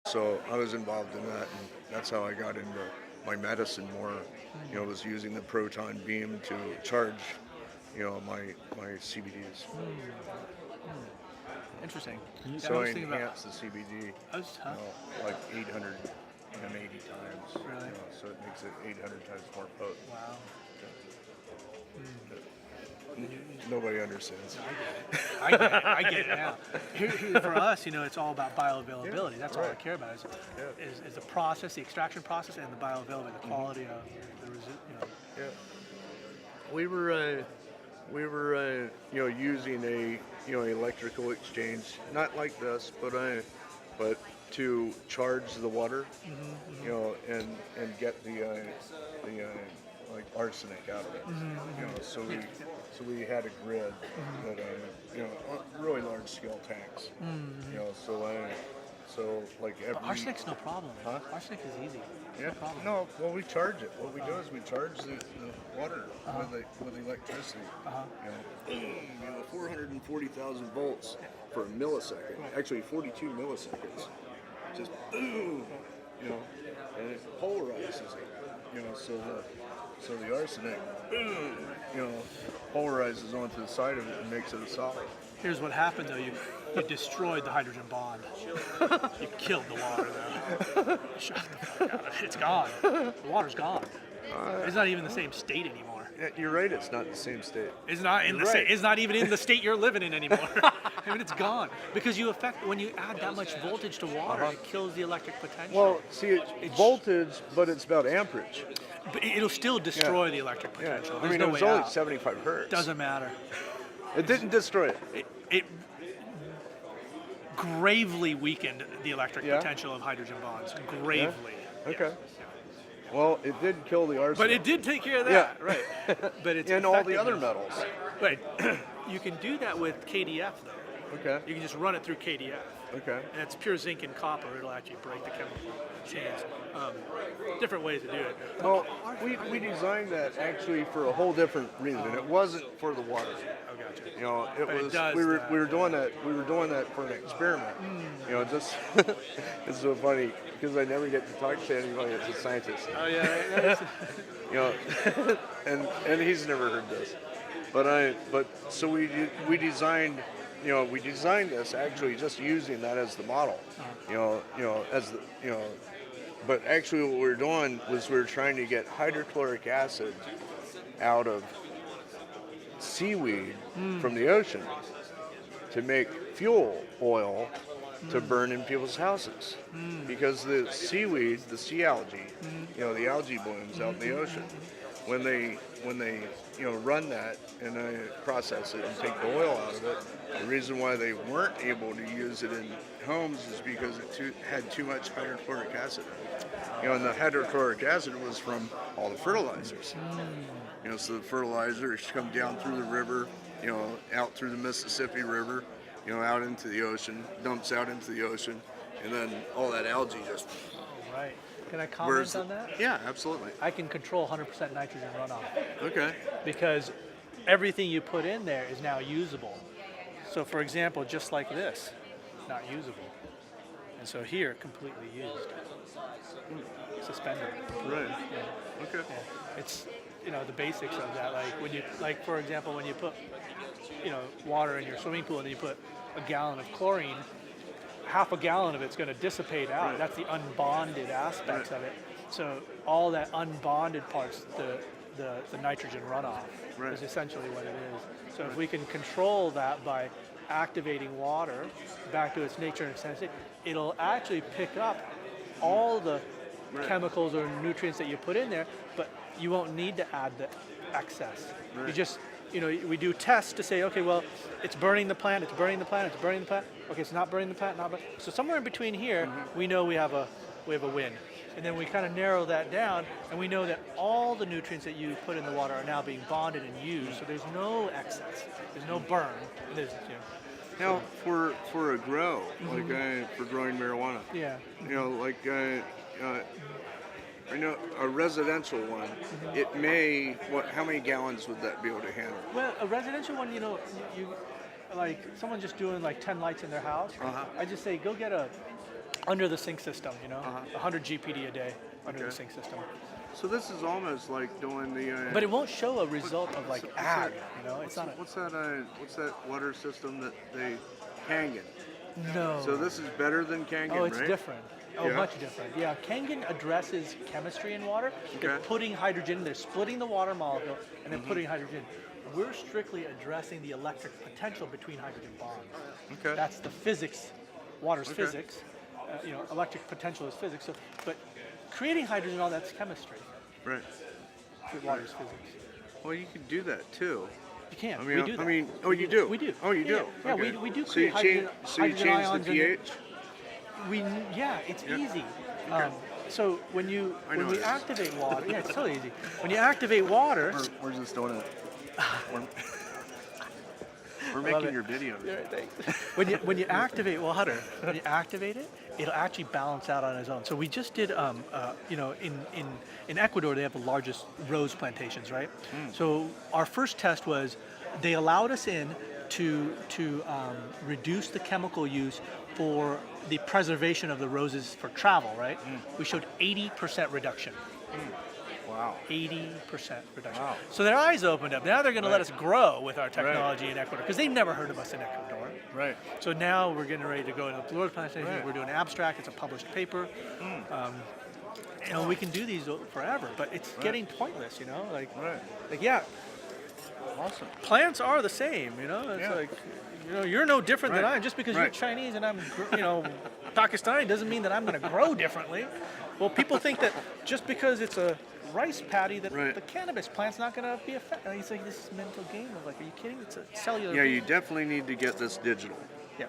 So I was involved in that, and that's how I got into my medicine more. Was using the proton beam to charge, my CBDs. Interesting. So I enhance the CBD, Huh? like 880 times. Really? So it makes it 800 times more potent. Wow. Nobody understands. I get it now. Here, for us, it's all about bioavailability. That's all I care about is the process, the extraction process, and the bioavailability, the quality of the residue. Yeah. We were using a electrical exchange, not like this, but to charge the water, and get the like arsenic out of it. So we had a grid that really large scale tanks. So like every. But arsenic's no problem. Huh? Arsenic is easy. Yeah. No problem. No. Well, we charge it. What we do is we charge the water with electricity. 440,000 volts for a millisecond. Actually, 42 milliseconds. Just boom. And it polarizes it. So the arsenic, boom, polarizes onto the side of it and makes it a solid. Here's what happened though. You destroyed the hydrogen bond. You killed the water though. Shut the fuck out of it. It's gone. The water's gone. It's not even the same state anymore. Yeah, you're right. It's not the same state. It's not in It's not even in the state you're living in anymore. I mean, it's gone because when you add that much voltage to water, it kills the electric potential. Well, see, it's voltage, but it's about amperage. But it'll still destroy the electric potential. Yeah. There's it no was way only out. 75 hertz. Doesn't matter. It didn't destroy it. It gravely weakened the electric potential of hydrogen bonds. Gravely. Yeah? Okay. Well, it did kill the arsenic. But it did take care of that, right? But it's and all the other metals. Right. You can do that with KDF though. Okay. You can just run it through KDF. Okay. And it's pure zinc and copper. It'll actually break the chemical chains. Different ways to do it. Well, we designed that actually for a whole different reason. It wasn't for the water. Oh, gotcha. It But was. it does we were doing that. We were doing that for an experiment. Just it's so funny because I never get to talk to anybody that's a scientist. Oh yeah. And he's never heard this. But so we designed. We designed this actually just using that as the model. But actually what we were doing was we were trying to get hydrochloric acid out of seaweed from the ocean to make fuel oil to burn in people's houses. Because the seaweed, the sea algae, the algae blooms out in the ocean, when they run that and they process it and take the oil out of it, the reason why they weren't able to use it in homes is because it had too much hydrochloric acid in it. And the hydrochloric acid was from all the fertilizers. So the fertilizers come down through the river, out through the Mississippi River, out into the ocean, dumps out into the ocean, and then all that algae just. Right. Can I comment on that? Yeah, absolutely. I can control 100% nitrogen runoff. Okay. Because everything you put in there is now usable. So for example, just like this, not usable. And so here, completely used. Suspended. Right. Yeah. Okay. Yeah. It's, the basics of that. Like for example, when you put, water in your swimming pool and then you put a gallon of chlorine, half a gallon of it's going to dissipate out. Right. That's the unbonded aspects of it. So all that unbonded parts, the nitrogen runoff is essentially what it is. So if we can control that by activating water back to its nature and sensitivity, it'll actually pick up all the chemicals or nutrients that you put in there, but you won't need to add the excess. Right. You just, we do tests to say, okay, well, it's burning the plant, it's burning the plant, it's burning the plant. Okay, it's not burning the plant, so somewhere in between here, we know we have a win. And then we kind of narrow that down, and we know that all the nutrients that you put in the water are now being bonded and used, so there's no excess, there's no burn. There's, Now, for a grow, like for growing marijuana, I know a residential one, it may, how many gallons would that be able to handle? Well, a residential one, you like someone just doing like 10 lights in their house, I just say go get a Under the sink system, you know, Uh-huh. 100 GPD a day under the Okay. sink system. So this is almost like doing the. But it won't show a result of like what's ag, that? you know. It's not. What's that? What's that water system that they Kangen? No. So this is better than Kangen, Oh, it's right? different. Oh, Yeah? much different. Yeah, Kangen addresses chemistry in water. They're Okay. putting hydrogen, they're splitting the water molecule, and then Mm-hmm. putting hydrogen. We're strictly addressing the electric potential between hydrogen bonds. Okay. That's the physics. Water's Okay. physics. You know, electric potential is physics. So, but creating hydrogen, all that's chemistry. Right. Water's physics. Well, you can do that too. You can. I mean, we do that. I mean, oh, We you do. We do. Oh, you Yeah, do. Yeah, Okay. we do So you create hydrogen, change. So you hydrogen change ions the in it. pH. Yeah, it's Yeah. easy. Okay. So when I when know we it is. activate water, yeah, it's totally easy. When you activate water, We're just doing it. We're Love making it. your video. Yeah, thanks. when you activate water, when you activate it, it'll actually balance out on its own. So we just did, you know, in Ecuador they have the largest rose plantations, right? So our first test was they allowed us in to reduce the chemical use for the preservation of the roses for travel, right? We showed 80% reduction. Wow. 80% reduction. Wow. So their eyes opened up. Now they're going to let Right. us grow with our technology in Ecuador because they've never heard of us in Ecuador. Right. So now we're getting ready to go into the rose plantation. Right. We're doing an abstract. It's a published paper. You know, we can do these forever, but it's getting pointless. You know, like Right. yeah, Awesome. plants are the same. You know, it's Yeah. like, you know, you're no different than Right. I am. Just because Right. you're Chinese and I'm, you know, Pakistani doesn't mean that I'm going to grow differently. Well, people think that just because it's a rice patty that Right. the cannabis plant's not going to be affected. It's like this mental game of like, are you kidding? It's a cellular. Yeah, you definitely need to get this digital. Yeah.